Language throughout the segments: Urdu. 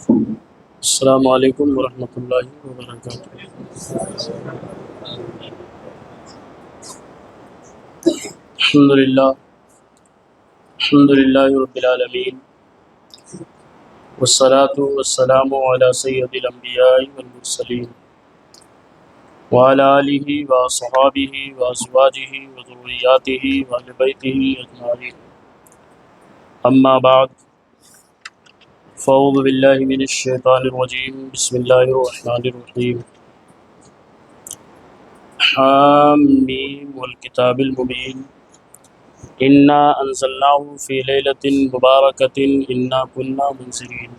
السلام علیکم ورحمۃ اللہ وبرکاتہ۔ الحمد للہ رب العالمین، والصلاة والسلام علی سید الانبیاء والمرسلین، وعلی آلہ وصحابہ وازواجہ وذریاتہ واہل بیتہ اجمعین، اما بعد، فاعوذ باللہ من الشیطان الرجیم، بسم اللہ الرحمن الرحیم۔ حامیم والکتاب المبین، انا انزلناہ فی لیلۃ مبارکۃ انا کنا منذرین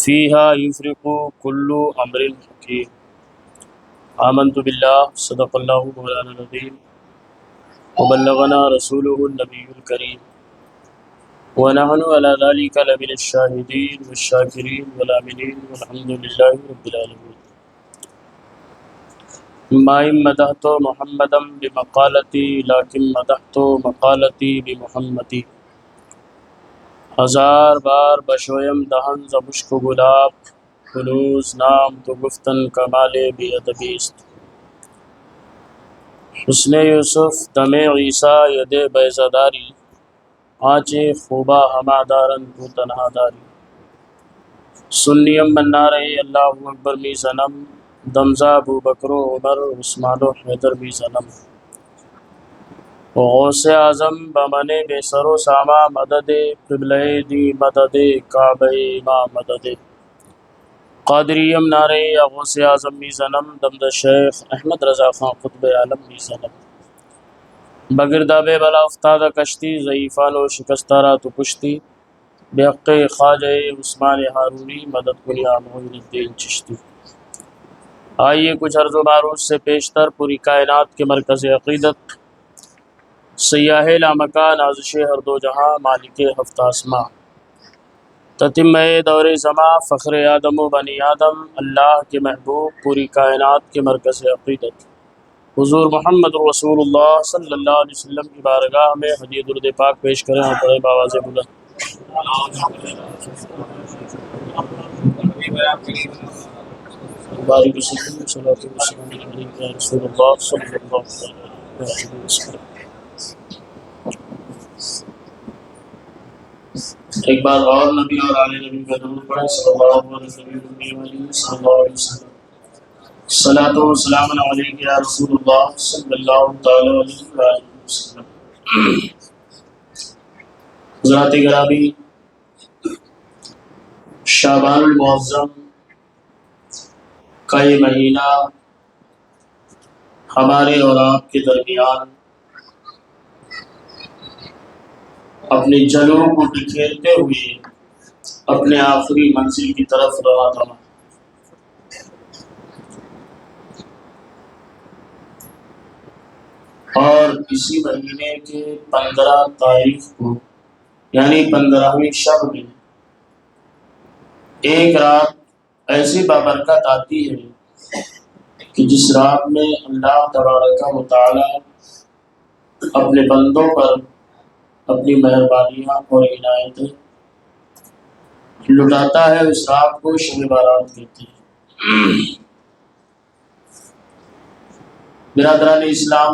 فیہا یفرق کل امر حکیم۔ آمنت باللہ، صدق اللہ مولانا العظیم، وبلغنا رسولہ النبی الکریم، ونحن علی ذلک لمن الشاہدین والشاکرین والآمنین، والحمد للہ رب العالمین۔ ما مدحت محمدا بمقالتی لیکن مدحت مقالتی بمحمدی۔ ہزار بار بشویم دہن ز مشک و گلاب، ہنوز نام تو گفتن کمال بی ادبی است۔ حسن یوسف دم عیسیٰ ید بیضہ داری، آنچ خوبا ہما دارن تو تنہا داری۔ سنیم من نعرہ اللہ اکبر می زنم، دمزہ ابو بکر و عمر عثمان و حیدر می زنم۔ غوث اعظم بمن بے سر و سامہ، مدد قبلہ دی مدد کعبہ ما مدد۔ قادریم نعرہ غوث اعظم می زنم، دمد شیخ احمد رضا خان قطب عالم می زنم۔ بگرداب بلا افتاد کشتی، ضعیفان و شکستارا تو کشتی، بحق خواجہ عثمان ہارونی، مدد کنیا معین الدین چشتی۔ آئیے کچھ عرض و معروض سے پیشتر پوری کائنات کے مرکز عقیدت، سیاہ لامکان نازش ہر دو جہاں، مالک ہفت آسماں، تتمہ دور زماں، فخر آدم و بنی آدم، اللہ کے محبوب پوری کائنات کے مرکز عقیدت، حضور محمد رسول اللہ صلی اللہ علیہ وسلم کی بارگاہ میں ہدیہ درود پاک پیش کریں اور پڑھیں بآواز بلند۔ بارک وسلم صلاۃ وسلام علیہ یا رسول اللہ صلی اللہ علیہ وسلم۔ ایک بار اور نبی اور آل نبی کا درود پڑھیں، صلی اللہ علیہ وسلم۔ صلاۃ و سلام علیک یا رسول اللہ صلی اللہ تعالی علیہ وسلم۔ حضرات گرامی، شعبان المعظم کا یہ مہینہ ہمارے اور آپ کے درمیان اپنے جلوں کو بکھیرتے ہوئے اپنے آخری منزل کی طرف روانہ۔ اور اسی مہینے کے 15 تاریخ کو، یعنی 15ویں شب میں، ایک رات ایسی بابرکت آتی ہے کہ جس رات میں اللہ تبارک و تعالی اپنے بندوں پر اپنی مہربانیاں اور عنایتیں لٹاتا ہے، اس رات کو شب بارات کہتے ہیں۔ برادران اسلام،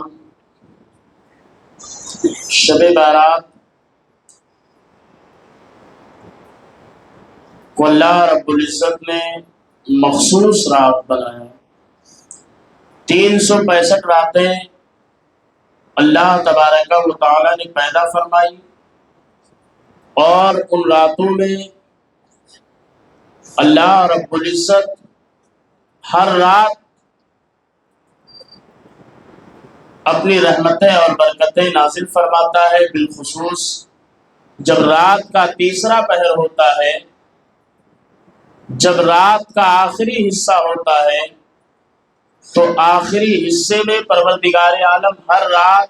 شب بارات کو اللہ رب العزت نے مخصوص رات بنایا۔ 365 راتیں اللہ تبارک و تعالی نے پیدا فرمائی، اور ان راتوں میں اللہ رب العزت ہر رات اپنی رحمتیں اور برکتیں نازل فرماتا ہے، بالخصوص جب رات کا تیسرا پہر ہوتا ہے، جب رات کا آخری حصہ ہوتا ہے، تو آخری حصے میں پروردگار عالم ہر رات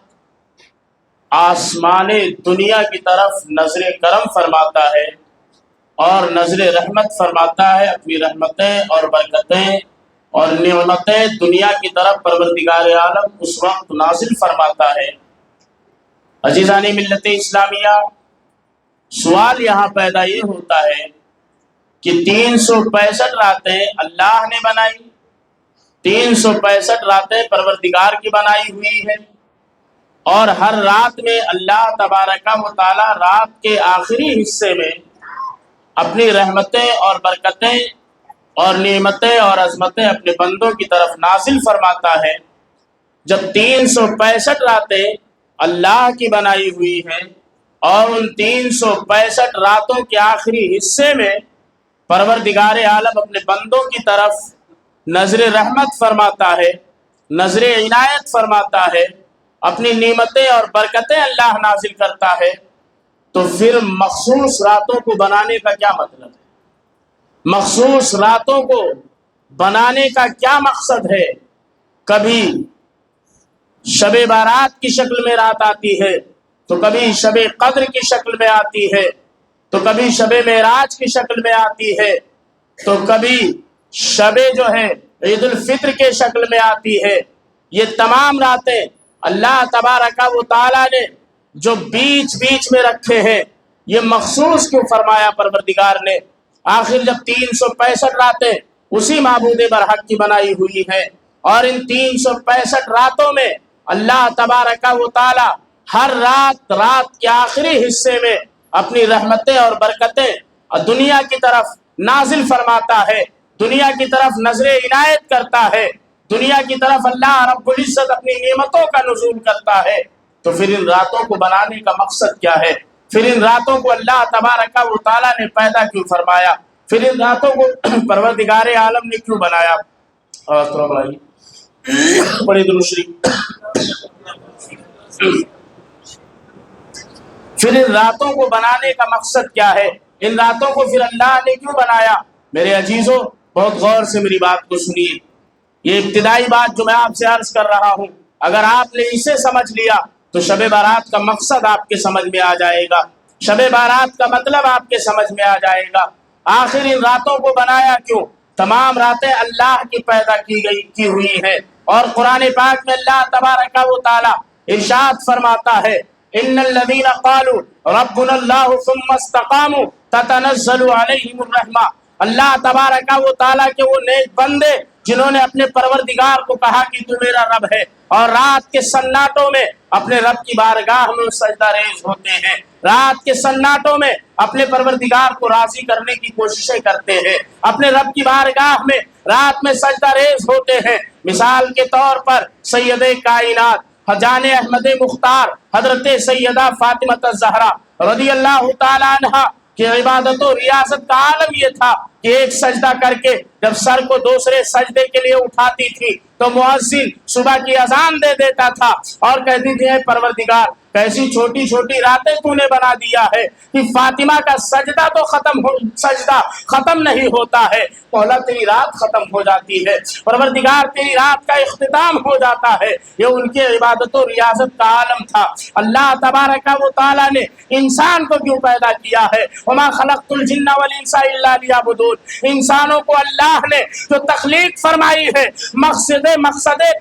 آسمان دنیا کی طرف نظر کرم فرماتا ہے اور نظر رحمت فرماتا ہے، اپنی رحمتیں اور برکتیں اور نعمتیں دنیا کی طرف پروردگار عالم اس وقت نازل فرماتا ہے۔ عزیزان ملت اسلامیہ، سوال یہاں پیدا یہ ہوتا ہے کہ 365 راتیں اللہ نے بنائی، 365 راتیں پروردگار کی بنائی ہوئی ہیں، اور ہر رات میں اللہ تبارک و تعالی رات کے آخری حصے میں اپنی رحمتیں اور برکتیں اور نعمتیں اور عظمتیں اپنے بندوں کی طرف نازل فرماتا ہے۔ جب 365 راتیں اللہ کی بنائی ہوئی ہیں اور ان 365 راتوں کے آخری حصے میں پروردگار عالم اپنے بندوں کی طرف نظر رحمت فرماتا ہے، نظر عنایت فرماتا ہے، اپنی نعمتیں اور برکتیں اللہ نازل کرتا ہے، تو پھر مخصوص راتوں کو بنانے کا کیا مطلب ہے؟ مخصوص راتوں کو بنانے کا کیا مقصد ہے؟ کبھی شب بارات کی شکل میں رات آتی ہے، تو کبھی شب قدر کی شکل میں آتی ہے، تو کبھی شب معراج کی شکل میں آتی ہے، تو کبھی شب جو ہے عید الفطر کے شکل میں آتی ہے۔ یہ تمام راتیں اللہ تبارک و تعالیٰ نے جو بیچ بیچ میں رکھے ہیں، یہ مخصوص کیوں فرمایا پروردگار نے؟ آخر جب 365 راتیں اسی معبود برحق کی بنائی ہوئی ہیں، اور ان 365 راتوں میں اللہ تبارک و تعالی ہر رات کے آخری حصے میں اپنی رحمتیں اور برکتیں دنیا کی طرف نازل فرماتا ہے، دنیا کی طرف نظر عنایت کرتا ہے، دنیا کی طرف اللہ رب العزت اپنی نعمتوں کا نزول کرتا ہے، تو پھر ان راتوں کو بنانے کا مقصد کیا ہے؟ پھر ان راتوں کو اللہ تبارک و تعالیٰ نے پیدا کیوں فرمایا؟ پھر ان راتوں کو پروردگار عالم نے کیوں بنایا؟ بڑی درود شریف۔ پھر ان راتوں کو بنانے کا مقصد کیا ہے؟ ان راتوں کو پھر اللہ نے کیوں بنایا؟ میرے عزیزوں، بہت غور سے میری بات کو سنیے۔ یہ ابتدائی بات جو میں آپ سے عرض کر رہا ہوں، اگر آپ نے اسے سمجھ لیا تو شب بارات کا مقصد آپ کے سمجھ میں آ جائے گا، شب بارات کا مطلب آپ کے سمجھ میں آ جائے گا۔ آخر ان راتوں کو بنایا کیوں؟ تمام راتیں اللہ کی پیدا کی ہوئی ہیں، اور قرآن پاک میں اللہ تبارک و تعالی ارشاد فرماتا ہے، ان الذين قالوا ربنا الله ثم استقاموا تتنزل عليهم الرحمہ۔ اللہ تبارک و تعالیٰ کے وہ نیک بندے جنہوں نے اپنے پروردگار کو کہا کہ تو میرا رب ہے، اور رات کے سناٹوں میں اپنے رب کی بارگاہ میں سجدہ ریز ہوتے ہیں، رات کے سناٹوں میں اپنے پروردگار کو راضی کرنے کی کوششیں کرتے ہیں، اپنے رب کی بارگاہ میں رات میں سجدہ ریز ہوتے ہیں۔ مثال کے طور پر سید کائنات جان احمد مختار حضرت سیدہ فاطمہ الزہرا رضی اللہ تعالیٰ عنہا کہ عبادت و ریاضت کا عالم یہ تھا کہ ایک سجدہ کر کے جب سر کو دوسرے سجدے کے لیے اٹھاتی تھی تو مؤذن صبح کی اذان دے دیتا تھا اور کہتی تھی، اے پروردگار، کیسی چھوٹی چھوٹی راتیں تو نے بنا دیا ہے کہ فاطمہ کا سجدہ تو ختم نہیں ہوتا ہے، مولا تیری رات ختم ہو جاتی ہے، پروردگار تیری رات کا اختتام ہو جاتا ہے۔ یہ ان کے عبادت و ریاضت کا عالم تھا۔ اللہ تبارک و تعالیٰ نے انسان کو کیوں پیدا کیا ہے؟ وما خلقت الجن والانس الا لیعبدون۔ انسانوں کو اللہ نے جو تخلیق فرمائی ہے، مقصد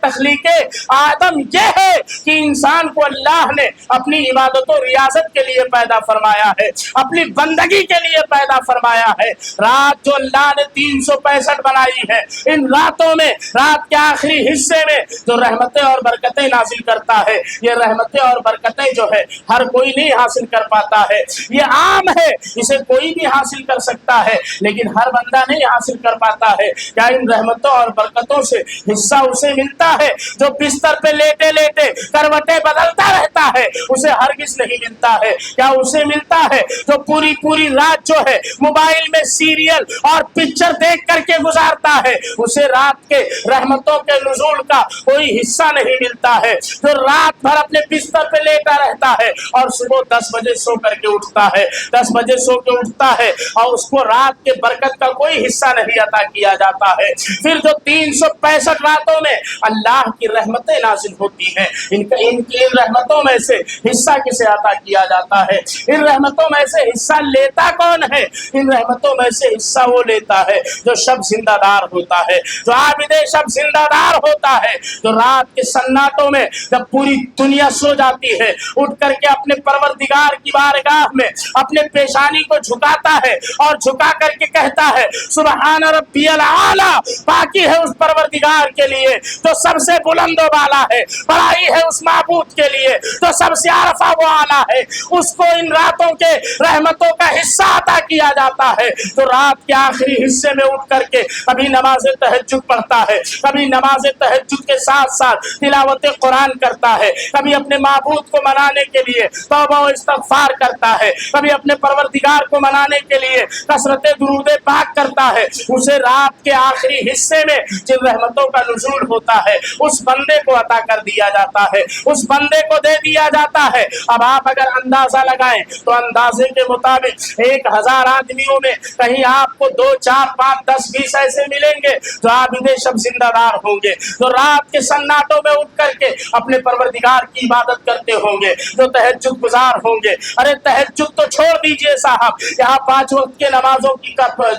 تخلیق آدم یہ ہے کہ انسان کو اللہ نے اپنی عبادت و ریاضت کے لیے پیدا فرمایا ہے، اپنی بندگی کے لیے پیدا فرمایا ہے۔ رات جو اللہ نے 365 بنائی ہے، ان راتوں میں رات کے آخری حصے میں جو رحمتیں اور برکتیں نازل کرتا ہے، یہ رحمتیں اور برکتیں جو ہے ہر کوئی نہیں حاصل کر پاتا ہے، یہ عام ہے، اسے کوئی بھی حاصل کر سکتا ہے، لیکن ہر بندہ نہیں حاصل کر پاتا ہے۔ کیا ان رحمتوں اور برکتوں سے حصہ اسے ملتا ہے جو بستر پہ لیٹے لیٹے کروٹیں بدلتا رہتا ہے؟ اسے ہرگز نہیں ملتا ہے۔ کیا اسے ملتا ہے جو پوری رات جو ہے موبائل میں سیریل اور پکچر دیکھ کر کے گزارتا ہے؟ اسے رات کے رحمتوں کے نزول کا کوئی حصہ نہیں ملتا ہے۔ جو رات بھر اپنے بستر پہ لیٹا رہتا ہے اور صبح 10 بجے سو کر کے اٹھتا ہے، 10 بجے سو کے اٹھتا ہے اور اس کو رات کے برکت کا کوئی حصہ نہیں عطا کیا جاتا ہے۔ پھر جو 365 راتوں راتوں میں اللہ کی رحمتیں نازل ہوتی ہیں۔ ان رحمتوں میں سے حصہ کسے عطا کیا جاتا ہے؟ ان رحمتوں میں سے حصہ لیتا کون ہے؟ ان رحمتوں میں سے حصہ وہ لیتا ہے جو شب زندہ دار ہوتا ہے، جو عابد شب زندہ دار ہوتا ہے، جو رات کے سناٹوں میں جب پوری دنیا سو جاتی ہے اٹھ کر کے اپنے پروردگار کی بارگاہ میں اپنے پیشانی کو جھکاتا ہے اور جھکا کر کے کہتا ہے سبحان ربی الاعلی، پاکی ہے اس پروردگار کے لیے جو سب سے بلند و بالا ہے، بڑائی ہے اس معبود کے لیے جو سب سے عرفہ و اعلیٰ ہے۔ اس کو ان راتوں کے رحمتوں کا حصہ عطا کیا جاتا ہے، تو رات کے آخری حصے میں اٹھ کر کے کبھی نماز تہجد پڑھتا ہے، کبھی نماز تہجد کے ساتھ ساتھ تلاوت قرآن کرتا ہے، کبھی اپنے معبود کو منانے کے لیے توبہ و استغفار کرتا ہے، کبھی اپنے پروردگار کو منانے کے لیے کثرت درود پاک کرتا ہے۔ اسے رات کے آخری حصے میں جن رحمتوں کا نزول ہوتا ہے اس بندے کو عطا کر دیا جاتا ہے، اس بندے کو دے دیا جاتا ہے۔ اب آپ اگر اندازہ لگائیں تو اندازے کے مطابق 1000 آدمیوں میں کہیں آپ کو 2 4 5 10 20 ایسے ملیں گے جو عابد شب زندہ دار ہوں گے، جو رات کے سناٹوں میں اٹھ کر کے اپنے پروردگار کی عبادت کرتے ہوں گے، جو تہجد گزار ہوں گے۔ ارے تہجد تو چھوڑ دیجئے صاحب، یہاں 5 وقت کے نمازوں کی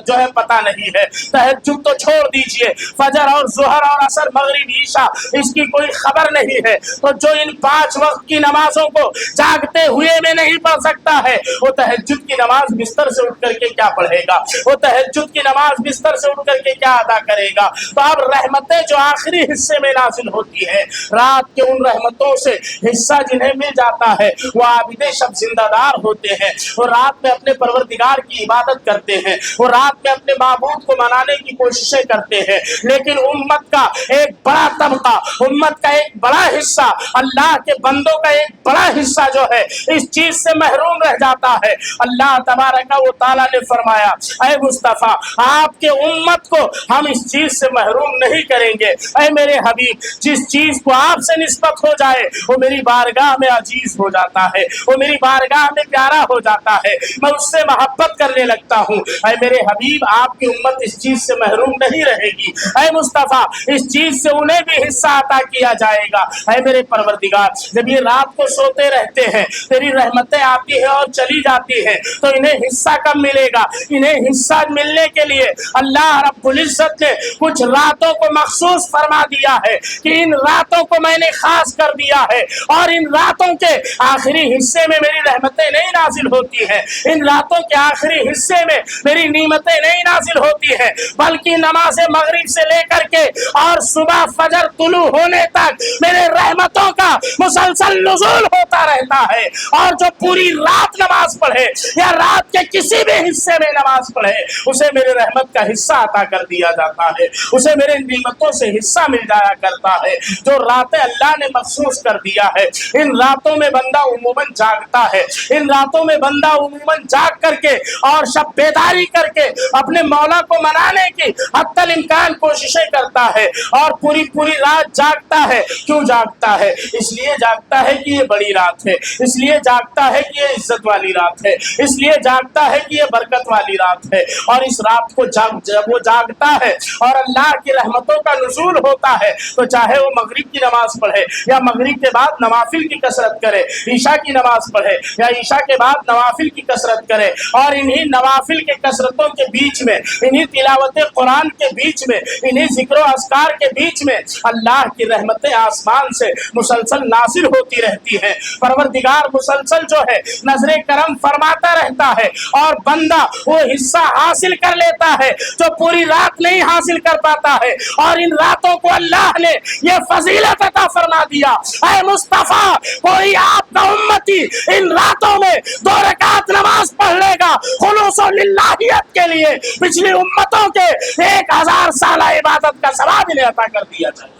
جو ہے پتہ نہیں ہے، تہجد تو چھوڑ دیجئے، فجر اور ظہر اور عصر مغرب عشاء اس کی کوئی خبر نہیں ہے، تو جو ان 5 وقت کی نمازوں کو جاگتے ہوئے میں نہیں پڑھ سکتا ہے وہ تہجد کی نماز بستر سے اٹھ کر کے کیا پڑھے گا؟ وہ تہجد کی نماز بستر سے اٹھ کر کے کیا ادا کرے گا؟ تو اب رحمتیں جو آخری حصے میں نازل ہوتی ہے، رات کے ان رحمتوں سے حصہ جنہیں مل جاتا ہے وہ عابد شب زندہ دار ہوتے ہیں، وہ رات میں اپنے پروردگار کی عبادت کرتے ہیں، وہ رات میں اپنے معبود کو منانے کی کوششیں کرتے ہیں۔ لیکن امت کا ایک بڑا طبقہ، امت کا ایک بڑا حصہ، اللہ کے بندوں کا ایک بڑا حصہ جو ہے اس چیز سے محروم رہ جاتا ہے۔ اللہ تبارک و تعالیٰ نے فرمایا اے مصطفیٰ آپ کے امت کو ہم اس چیز سے محروم نہیں کریں گے۔ اے میرے حبیب جس چیز کو آپ سے نسبت ہو جائے وہ میری بارگاہ میں عزیز ہو جاتا ہے، وہ میری بارگاہ میں پیارا ہو جاتا ہے، میں اس سے محبت کرنے لگتا ہوں۔ اے میرے حبیب آپ کی امت اس چیز سے محروم نہیں رہے گی۔ اے مصطفیٰ اس چیز سے انہیں بھی حصہ عطا کیا جائے گا۔ اے میرے پروردگار جب یہ رات کو سوتے رہتے ہیں تیری رحمتیں آتی ہیں اور چلی جاتی ہیں تو انہیں حصہ کب ملے گا؟ انہیں حصہ ملنے کے لیے اللہ رب العزت نے کچھ راتوں کو مخصوص فرما دیا ہے کہ ان راتوں کو میں نے خاص کر دیا ہے، اور ان راتوں کے آخری حصے میں میری رحمتیں نہیں نازل ہوتی ہیں، ان راتوں کے آخری حصے میں میری نعمتیں نہیں نازل ہوتی ہیں، بلکہ نماز مغرب سے لے کر کے اور صبح فجر طلوع ہونے تک میرے رحمتوں کا مسلسل نزول ہوتا رہتا ہے۔ اور جو پوری رات نماز پڑھے یا رات کے کسی بھی حصے میں نماز پڑھے اسے میرے رحمت کا حصہ عطا کر دیا جاتا ہے، اسے میرے نعمتوں سے حصہ مل جایا کرتا ہے۔ جو راتیں اللہ نے مخصوص کر دیا ہے ان راتوں میں بندہ عموماً جاگتا ہے، ان راتوں میں بندہ عموماً جاگ کر کے اور شب بیداری کر کے اپنے مولا کو منانے کی حتی الامکان کوششیں کرتا ہے اور پوری رات جاگتا ہے۔ کیوں جاگتا ہے؟ اس لیے جاگتا ہے کہ یہ بڑی رات ہے، اس لیے جاگتا ہے کہ یہ عزت والی رات ہے، اس لیے جاگتا ہے کہ یہ برکت والی رات ہے۔ اور اس رات کو جب وہ جاگتا ہے اور اللہ کی رحمتوں کا نزول ہوتا ہے تو چاہے وہ مغرب کی نماز پڑھے یا مغرب کے بعد نوافل کی کثرت کرے، عشاء کی نماز پڑھے یا عشاء کے بعد نوافل کی کثرت کرے، اور انہی نوافل کے کثرتوں کے بیچ میں، انہی تلاوت قرآن کے بیچ میں، انہی ذکر و اذکار کے بیچ میں اللہ کی رحمتیں آسمان سے مسلسل نازل ہوتی رہتی ہیں۔ پروردگار مسلسل جو ہے نظر کرم فرماتا رہتا ہے اور بندہ وہ حصہ حاصل کر لیتا ہے جو پوری رات نہیں حاصل کر پاتا ہے، اور ان راتوں کو اللہ نے یہ فضیلت عطا فرما دیا۔ اے مصطفیٰ کوئی آپ کا امتی ان راتوں میں 2 رکعت نماز پڑھ لے گا خلوص و للہیت کے لیے، پچھلی امتوں کے 1000 سالہ عبادت کا ثواب انہیں عطا کر دیا جائے۔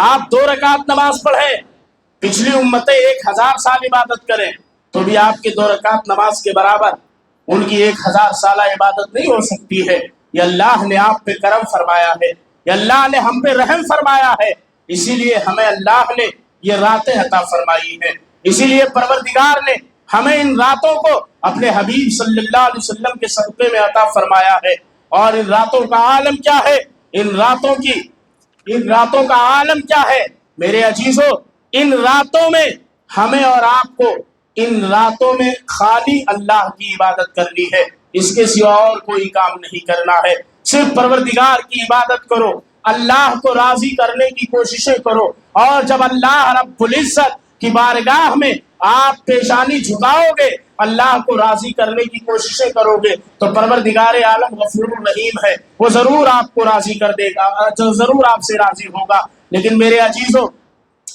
آپ 2 رکعت نماز پڑھیں، پچھلی امتیں 1000 سال عبادت کریں تو بھی آپ کے 2 رکعت نماز کے برابر ان کی 1000 سالہ عبادت نہیں ہو سکتی ہے۔ یہ اللہ نے آپ پہ کرم فرمایا ہے، یہ اللہ نے ہم پہ رحم فرمایا ہے، اسی لیے ہمیں اللہ نے یہ راتیں عطا فرمائی ہیں، اسی لیے پروردگار نے ہمیں ان راتوں کو اپنے حبیب صلی اللہ علیہ وسلم کے صدقے میں عطا فرمایا ہے۔ اور ان راتوں کا عالم کیا ہے؟ ان راتوں کی ان راتوں کا عالم کیا ہے میرے عزیزو؟ ان راتوں میں ہمیں اور آپ کو ان راتوں میں خالی اللہ کی عبادت کرنی ہے، اس کے سوا اور کوئی کام نہیں کرنا ہے۔ صرف پروردگار کی عبادت کرو، اللہ کو راضی کرنے کی کوششیں کرو، اور جب اللہ رب العزت کی بارگاہ میں آپ پیشانی جھکاؤ گے، اللہ کو راضی کرنے کی کوششیں کرو گے، تو پروردگار عالم غفور الرحیم ہے، وہ ضرور آپ کو راضی کر دے گا، ضرور آپ سے راضی ہوگا۔ لیکن میرے عزیزو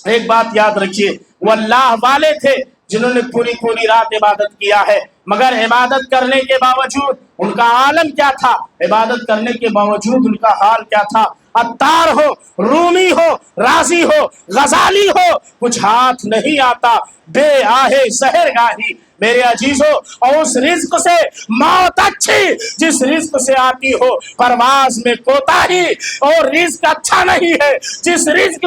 ایک بات یاد رکھیے، وہ اللہ والے تھے جنہوں نے پوری پوری رات عبادت کیا ہے، مگر عبادت کرنے کے باوجود ان کا عالم کیا تھا؟ عبادت کرنے کے باوجود ان کا حال کیا تھا؟ عطار ہو، رومی ہو، رازی ہو، غزالی ہو، کچھ ہاتھ نہیں آتا، بے آہے سحر گاہی۔ میرے عزیزو، اور اس رزق سے موت اچھی جس رزق سے آتی ہو پرواز میں کوتاہی، اور رزق اچھا نہیں ہے جس رزق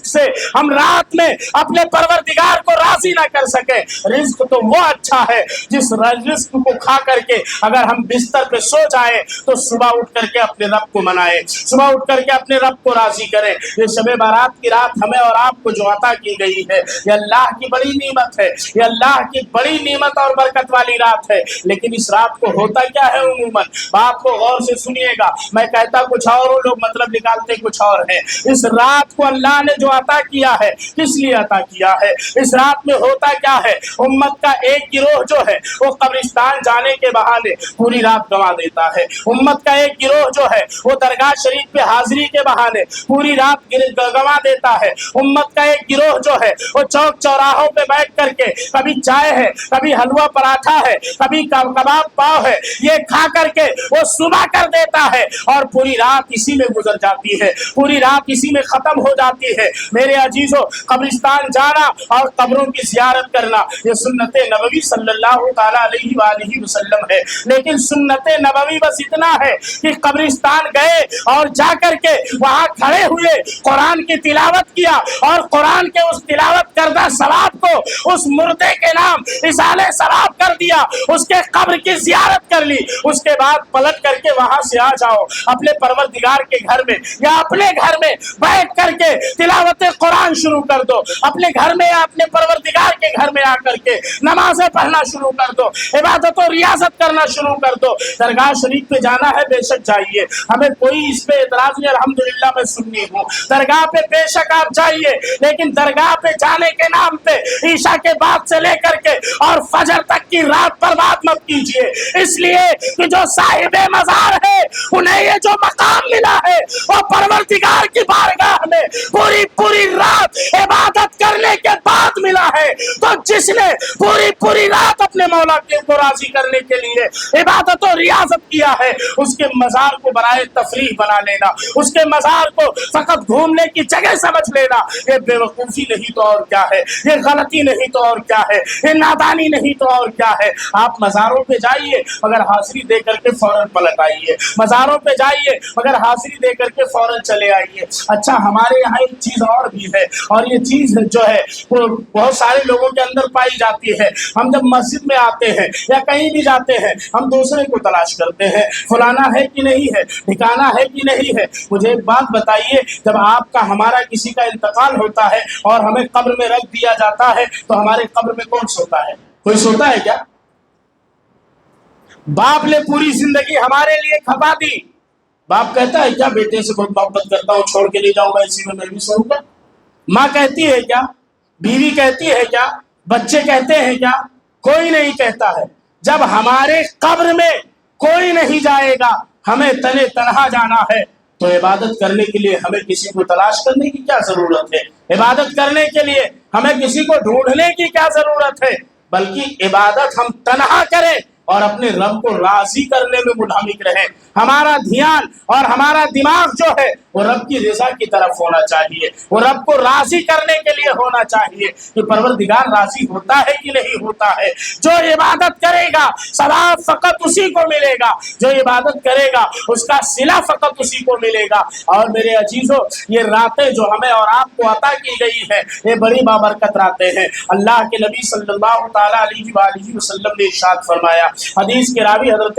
سے ہم رات میں اپنے پروردگار کو راضی نہ کر سکے۔ رزق تو وہ اچھا ہے جس رزق کو کھا کر کے اگر ہم بستر پہ سو جائیں تو صبح اٹھ کر کے اپنے رب کو منائیں، صبح اٹھ کر کے اپنے رب کو راضی کریں۔ یہ شب بارات کی رات ہمیں اور آپ کو جو عطا کی گئی ہے، یہ اللہ کی بڑی نعمت ہے، یہ اللہ کی بڑی نعمت اور برکت والی رات ہے۔ لیکن اس رات کو ہوتا کیا ہے عموماً؟ بات کو غور سے سنیے گا، میں کہتا کچھ اور ہوں، لوگ مطلب نکالتے کچھ اور ہیں۔ اس رات کو اللہ نے جو عطا کیا ہے، کس لیے عطا کیا ہے؟ اس رات میں ہوتا کیا ہے؟ امت کا ایک گروہ جو ہے وہ قبرستان جانے کے بہانے پوری رات گنوا دیتا ہے، امت کا ایک گروہ جو ہے وہ درگاہ شریف پہ حاضری کے بہانے پوری رات گنوا دیتا ہے، امت کا ایک گروہ جو ہے وہ چوک چوراہوں پہ بیٹھ کر کے کبھی چائے ہے، کبھی حلوہ پراٹھا ہے، کبھی کباب پاؤ ہے، یہ کھا کر کے وہ صبح کر دیتا ہے اور پوری رات اسی میں گزر جاتی ہے، پوری رات اسی میں ختم ہو جاتی ہے۔ میرے عزیزو، قبرستان جانا اور قبروں کی زیارت کرنا یہ سنت نبوی صلی اللہ تعالیٰ علیہ وآلہ وسلم ہے، لیکن سنت نبوی بس اتنا ہے کہ قبرستان گئے اور جا کر کے وہاں کھڑے ہوئے قرآن کی تلاوت کیا، اور قرآن کے اس تلاوت کردہ ثواب کو اس مردے کے نام اصالہ ثواب کر دیا، اس کے قبر کی زیارت کر لی، اس کے بعد پلٹ کر کے وہاں سے آ جاؤ اپنے پروردگار کے گھر میں، یا اپنے گھر میں بیٹھ کر کے تلاوت قرآن شروع کر دو، اپنے گھر میں یا اپنے پروردگار کے گھر میں آ کر کے نمازیں پڑھنا شروع کر دو، عبادت و ریاضت کرنا شروع کر دو۔ درگاہ شریف پہ جانا ہے بے شک جائیے، ہمیں کوئی اس پہ اعتراض نہیں، الحمدللہ میں سنی ہوں، درگاہ پہ بے شک آپ جائیے، لیکن درگاہ پہ جانے کے نام پہ عشاء کے بعد سے لے کر کے اور فجر تک کی رات برباد مت کیجیے، اس لیے کہ جو صاحب مزار ہے انہیں یہ جو مقام ملا ہے وہ پروردگار کی بارگاہ میں پوری پوری رات عبادت کرنے کے بعد ملا ہے۔ تو جس نے پوری پوری رات اپنے مولا کو راضی کرنے کے لیے عبادت و ریاضت کیا ہے، اس کے مزار کو برائے تفریح بنا لینا، اس کے مزار کو فقط گھومنے کی جگہ سمجھ لینا، یہ بے وقوفی نہیں تو اور کیا ہے، یہ غلطی نہیں تو اور کیا ہے، یہ نادانی نہیں تو اور کیا ہے۔ آپ مزاروں پہ جائیے مگر حاضری دے کر کے فوراً پلٹ آئیے، مزاروں پہ جائیے مگر حاضری دے کر کے فوراً چلے آئیے۔ اچھا، ہمارے یہاں ایک چیز اور بھی ہے، اور یہ چیز جو ہے وہ بہت سارے لوگوں کے اندر پائی جاتی ہے۔ ہم جب مسجد میں آتے ہیں یا کہیں بھی جاتے ہیں، ہم دوسرے کو تلاش کرتے ہیں، فلانا ہے کہ نہیں ہے، ٹھکانا ہے کہ نہیں ہے۔ مجھے ایک بات بتائیے، جب آپ کا ہمارا کسی کا انتقال ہوتا ہے اور ہمیں قبر میں رکھ دیا جاتا ہے تو ہمارے قبر میں کون سوتا ہے؟ کوئی سوتا ہے کیا؟ باپ نے پوری زندگی ہمارے لیے کھپا دی، باپ کہتا ہے کیا بیٹے سے بہت محبت کرتا ہوں، چھوڑ کے نہیں جاؤں گا، اسی میں بھی سوؤں گا؟ ماں کہتی ہے کیا؟ بیوی کہتی ہے کیا؟ بچے کہتے ہیں کیا؟ کوئی نہیں کہتا ہے۔ جب ہمارے قبر میں کوئی نہیں جائے گا، ہمیں تنے تنہا جانا ہے، تو عبادت کرنے کے لیے ہمیں کسی کو تلاش کرنے کی کیا ضرورت ہے؟ عبادت کرنے کے لیے ہمیں کسی کو ڈھونڈنے کی کیا ضرورت ہے؟ بلکہ عبادت ہم تنہا کریں اور اپنے رب کو راضی کرنے میں منہمک رہیں۔ ہمارا دھیان اور ہمارا دماغ جو ہے وہ رب کی رضا کی طرف ہونا چاہیے، وہ رب کو راضی کرنے کے لیے ہونا چاہیے کہ پروردگار راضی ہوتا ہے کہ نہیں ہوتا ہے۔ جو عبادت کرے گا ثواب فقط اسی کو ملے گا، جو عبادت کرے گا اس کا صلہ فقط اسی کو ملے گا۔ اور میرے عزیزو، یہ راتیں جو ہمیں اور آپ کو عطا کی گئی ہے یہ بڑی بابرکت راتیں ہیں۔ اللہ کے نبی صلی اللہ تعالیٰ علیہ وآلہ وسلم نے ارشاد فرمایا، حدیث کے راوی حضرت